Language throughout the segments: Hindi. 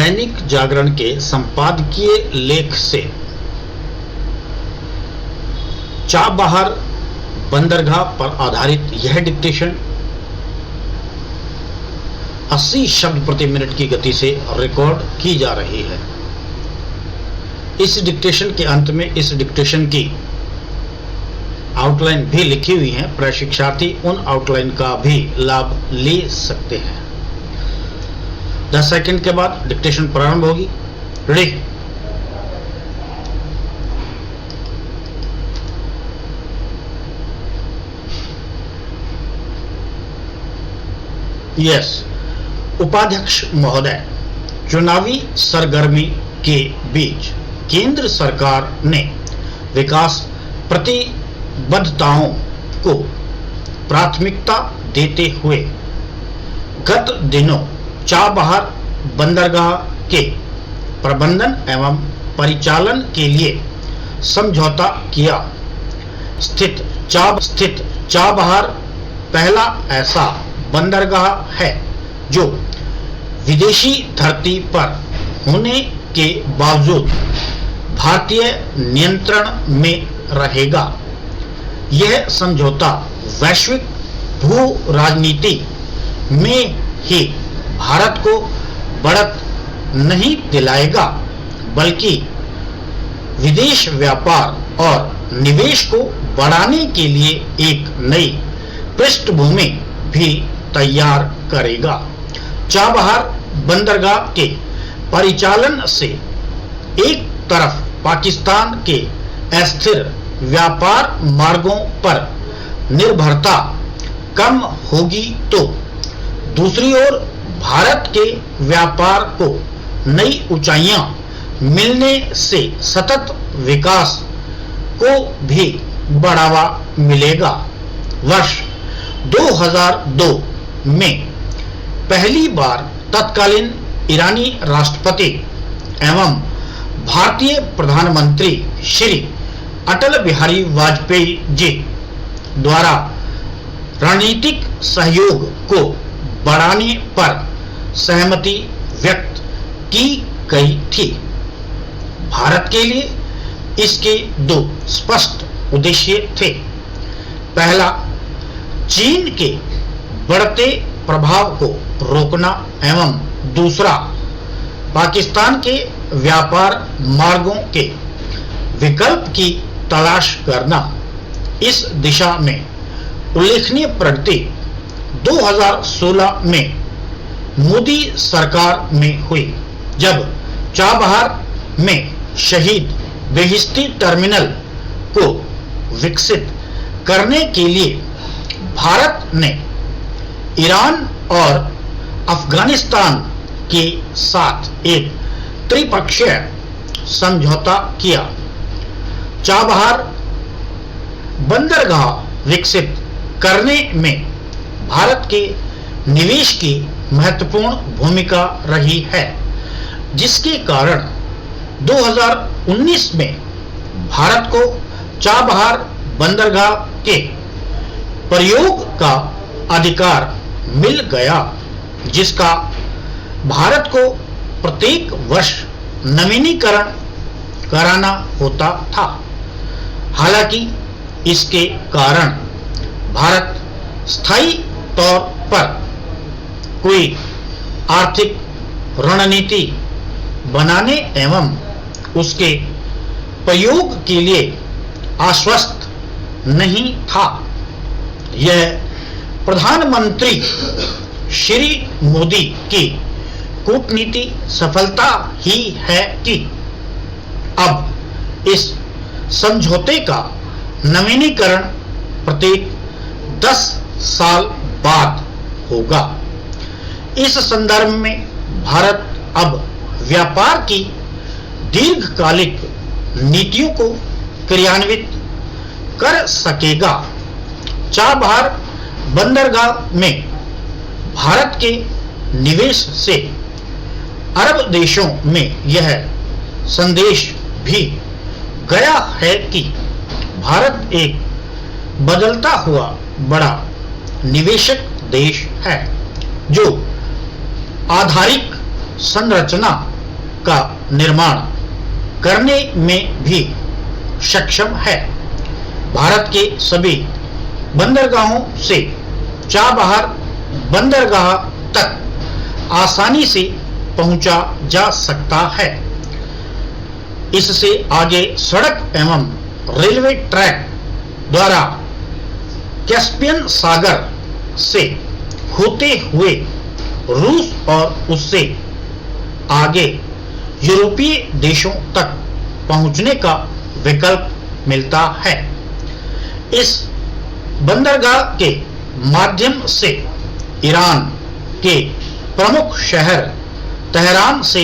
दैनिक जागरण के संपादकीय लेख से चाबहार बंदरगाह पर आधारित यह डिक्टेशन 80 शब्द प्रति मिनट की गति से रिकॉर्ड की जा रही है। इस डिक्टेशन के अंत में इस डिक्टेशन की आउटलाइन भी लिखी हुई है। प्रशिक्षार्थी उन आउटलाइन का भी लाभ ले सकते हैं। 10 सेकंड के बाद डिक्टेशन प्रारंभ होगी। रेडी? यस। उपाध्यक्ष महोदय, चुनावी सरगर्मी के बीच केंद्र सरकार ने विकास प्रतिबद्धताओं को प्राथमिकता देते हुए गत दिनों चाबहार बंदरगाह के प्रबंधन एवं परिचालन के लिए समझौता किया। स्थित चाबहार पहला ऐसा बंदरगाह है जो विदेशी धरती पर होने के बावजूद भारतीय नियंत्रण में रहेगा। यह समझौता वैश्विक भू राजनीति में ही भारत को बढ़त नहीं दिलाएगा, बल्कि विदेश व्यापार और निवेश को बढ़ाने के लिए एक नई पृष्ठभूमि भी तैयार करेगा। चाबहार बंदरगाह के परिचालन से एक तरफ पाकिस्तान के अस्थिर व्यापार मार्गों पर निर्भरता कम होगी, तो दूसरी ओर भारत के व्यापार को नई ऊंचाइयां मिलने से सतत विकास को भी बढ़ावा मिलेगा। वर्ष 2002 में पहली बार तत्कालीन ईरानी राष्ट्रपति एवं भारतीय प्रधानमंत्री श्री अटल बिहारी वाजपेयी जी द्वारा रणनीतिक सहयोग को बढ़ाने पर सहमति व्यक्त की गई थी। भारत के लिए इसके दो स्पष्ट उद्देश्य थे। पहला, चीन के बढ़ते प्रभाव को रोकना एवं दूसरा, पाकिस्तान के व्यापार मार्गों के विकल्प की तलाश करना। इस दिशा में उल्लेखनीय प्रगति 2016 में मोदी सरकार में हुई, जब चाबहार में शहीद बेहिश्ती टर्मिनल को विकसित करने के लिए भारत ने ईरान और अफगानिस्तान के साथ एक त्रिपक्षीय समझौता किया। चाबहार बंदरगाह विकसित करने में भारत के निवेश की महत्वपूर्ण भूमिका रही है, जिसके कारण 2019 में भारत को चाबहार बंदरगाह के प्रयोग का अधिकार मिल गया, जिसका भारत को प्रत्येक वर्ष नवीनीकरण कराना होता था। हालांकि इसके कारण भारत स्थायी तौर पर कोई आर्थिक रणनीति बनाने एवं उसके प्रयोग के लिए आश्वस्त नहीं था। यह प्रधानमंत्री श्री मोदी की कूटनीति सफलता ही है कि अब इस समझौते का नवीनीकरण प्रत्येक 10 साल बाद होगा। इस संदर्भ में भारत अब व्यापार की दीर्घकालिक नीतियों को क्रियान्वित कर सकेगा। चाबहार बंदरगाह में भारत के निवेश से अरब देशों में यह संदेश भी गया है कि भारत एक बदलता हुआ बड़ा निवेशक देश है, जो आधारिक संरचना का निर्माण करने में भी सक्षम है। भारत के सभी बंदरगाहों से चाबहार बंदरगाह तक आसानी से पहुंचा जा सकता है। इससे आगे सड़क एवं रेलवे ट्रैक द्वारा कैस्पियन सागर से होते हुए रूस और उससे आगे यूरोपीय देशों तक पहुंचने का विकल्प मिलता है। इस बंदरगाह के माध्यम से ईरान के प्रमुख शहर तेहरान से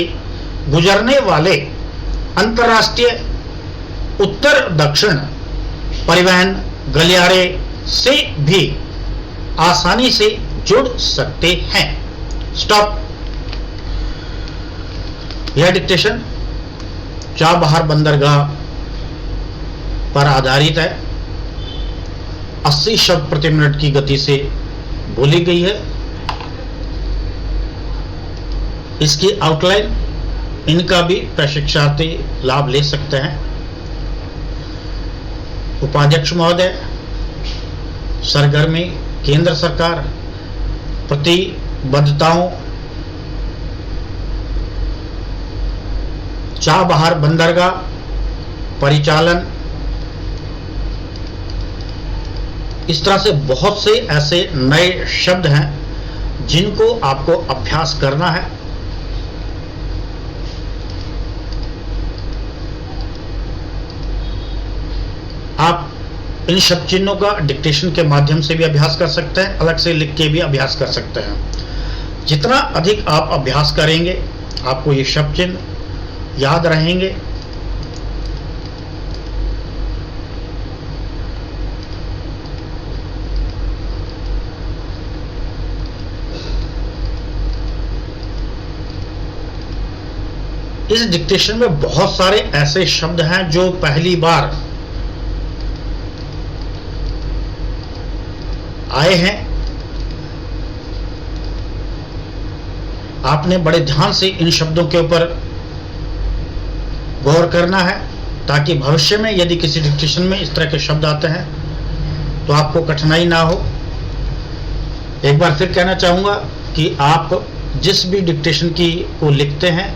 गुजरने वाले अंतर्राष्ट्रीय उत्तर दक्षिण परिवहन गलियारे से भी आसानी से जुड़ सकते हैं। स्टॉप। यह डिक्टेशन चाबहार बंदरगाह पर आधारित है। 80 शब्द प्रति मिनट की गति से बोली गई है। इसकी आउटलाइन, इनका भी प्रशिक्षार्थी लाभ ले सकते हैं। उपाध्यक्ष महोदय, सरगर्मी केंद्र सरकार प्रतिबद्धताओं चाबहार बंदरगाह परिचालन, इस तरह से बहुत से ऐसे नए शब्द हैं जिनको आपको अभ्यास करना है। आप इन शब्द चिन्हों का डिक्टेशन के माध्यम से भी अभ्यास कर सकते हैं, अलग से लिख के भी अभ्यास कर सकते हैं। जितना अधिक आप अभ्यास करेंगे आपको ये शब्द चिन्ह याद रहेंगे। इस डिक्टेशन में बहुत सारे ऐसे शब्द हैं जो पहली बार आए हैं। आपने बड़े ध्यान से इन शब्दों के ऊपर गौर करना है ताकि भविष्य में यदि किसी डिक्टेशन में इस तरह के शब्द आते हैं तो आपको कठिनाई ना हो। एक बार फिर कहना चाहूंगा कि आप जिस भी डिक्टेशन की को लिखते हैं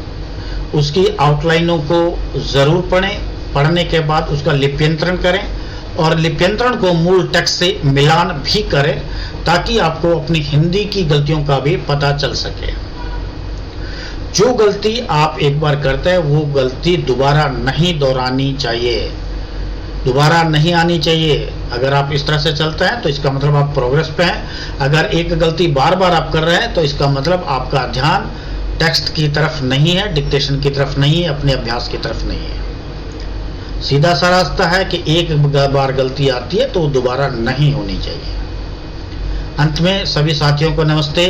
उसकी आउटलाइनों को जरूर पढ़ें। पढ़ने के बाद उसका लिप्यंतरण करें और लिप्यंतरण को मूल टेक्स्ट से मिलान भी करें ताकि आपको अपनी हिंदी की गलतियों का भी पता चल सके। जो गलती आप एक बार करते हैं वो गलती दोबारा नहीं दोहरानी चाहिए, दोबारा नहीं आनी चाहिए। अगर आप इस तरह से चलते हैं तो इसका मतलब आप प्रोग्रेस पे हैं। अगर एक गलती बार बार आप कर रहे हैं तो इसका मतलब आपका ध्यान टेक्स्ट की तरफ नहीं है, डिक्टेशन की तरफ नहीं है, अपने अभ्यास की तरफ नहीं है। सीधा सा रास्ता है कि एक बार गलती आती है तो दोबारा नहीं होनी चाहिए। अंत में सभी साथियों को नमस्ते,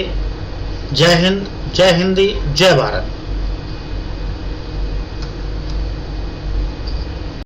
जय हिंद, जय हिंदी, जय भारत।